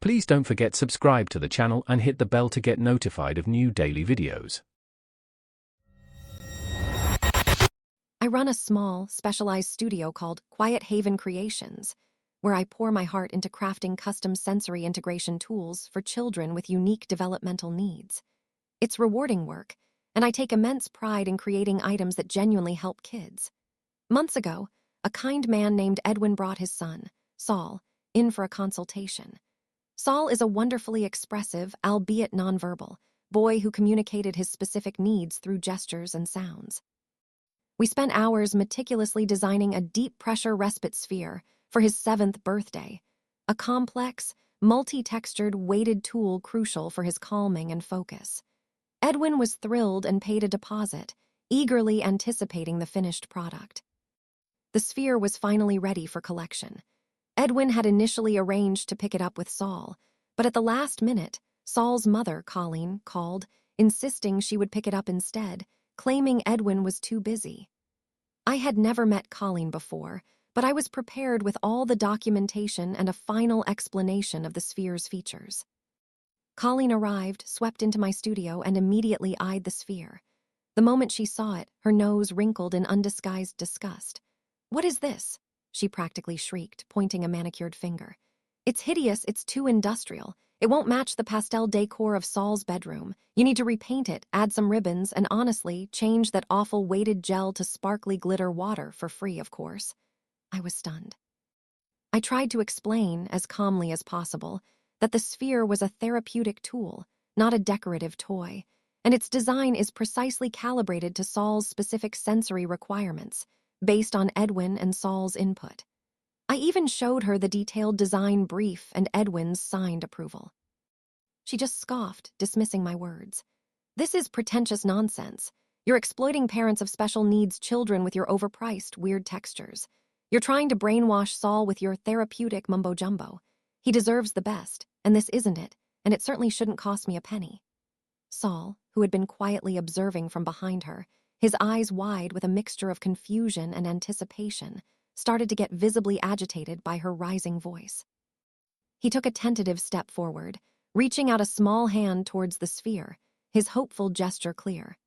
Please don't forget subscribe to the channel and hit the bell to get notified of new daily videos. I run a small, specialized studio called Quiet Haven Creations, where I pour my heart into crafting custom sensory integration tools for children with unique developmental needs. It's rewarding work, and I take immense pride in creating items that genuinely help kids. Months ago, a kind man named Edwin brought his son, Saul, in for a consultation. Saul is a wonderfully expressive, albeit nonverbal, boy who communicated his specific needs through gestures and sounds. We spent hours meticulously designing a Deep Pressure Respite Sphere for his 7th birthday, a complex, multi-textured, weighted tool crucial for his calming and focus. Edwin was thrilled and paid a deposit, eagerly anticipating the finished product. The sphere was finally ready for collection. Edwin had initially arranged to pick it up with Saul, but at the last minute, Saul's mother, Colleen, called, insisting she would pick it up instead, claiming Edwin was too busy. I had never met Colleen before, but I was prepared with all the documentation and a final explanation of the sphere's features. Colleen arrived, swept into my studio, and immediately eyed the sphere. The moment she saw it, her nose wrinkled in undisguised disgust. "What is this?" she practically shrieked, pointing a manicured finger. "It's hideous, it's too industrial. It won't match the pastel decor of Saul's bedroom. You need to repaint it, add some ribbons, and honestly, change that awful weighted gel to sparkly glitter water for free, of course." I was stunned. I tried to explain, as calmly as possible, that the sphere was a therapeutic tool, not a decorative toy, and its design is precisely calibrated to Saul's specific sensory requirements, based on Edwin and Saul's input. I even showed her the detailed design brief and Edwin's signed approval. She just scoffed, dismissing my words. "This is pretentious nonsense. You're exploiting parents of special needs children with your overpriced, weird textures. You're trying to brainwash Saul with your therapeutic mumbo-jumbo. He deserves the best, and this isn't it, and it certainly shouldn't cost me a penny." Saul, who had been quietly observing from behind her, his eyes wide with a mixture of confusion and anticipation, started to get visibly agitated by her rising voice. He took a tentative step forward, reaching out a small hand towards the sphere, his hopeful gesture clear.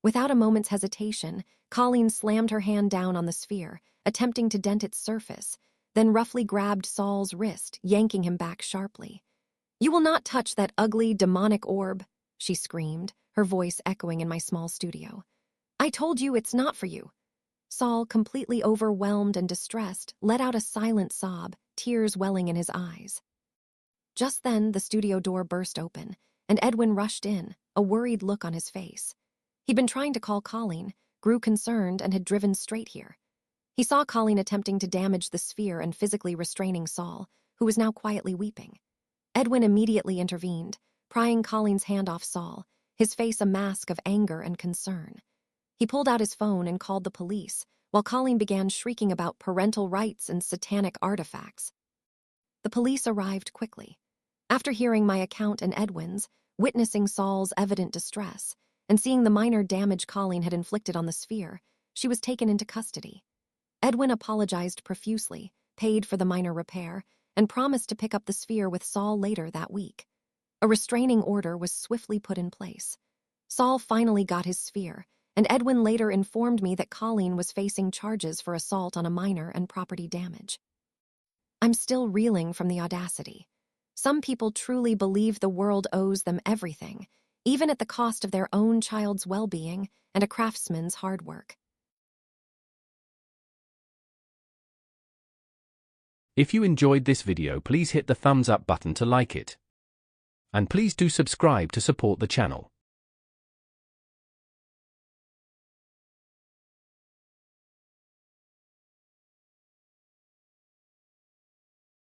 Without a moment's hesitation, Colleen slammed her hand down on the sphere, attempting to dent its surface, then roughly grabbed Saul's wrist, yanking him back sharply. "You will not touch that ugly, demonic orb," she screamed, her voice echoing in my small studio. "I told you it's not for you." Saul, completely overwhelmed and distressed, let out a silent sob, tears welling in his eyes. Just then, the studio door burst open, and Edwin rushed in, a worried look on his face. He'd been trying to call Colleen, grew concerned, and had driven straight here. He saw Colleen attempting to damage the sphere and physically restraining Saul, who was now quietly weeping. Edwin immediately intervened, prying Colleen's hand off Saul, his face a mask of anger and concern. He pulled out his phone and called the police, while Colleen began shrieking about parental rights and satanic artifacts. The police arrived quickly. After hearing my account and Edwin's, witnessing Saul's evident distress, and seeing the minor damage Colleen had inflicted on the sphere, she was taken into custody. Edwin apologized profusely, paid for the minor repair, and promised to pick up the sphere with Saul later that week. A restraining order was swiftly put in place. Saul finally got his sphere, and Edwin later informed me that Colleen was facing charges for assault on a minor and property damage. I'm still reeling from the audacity. Some people truly believe the world owes them everything, even at the cost of their own child's well-being and a craftsman's hard work. If you enjoyed this video, please hit the thumbs up button to like it. And please do subscribe to support the channel.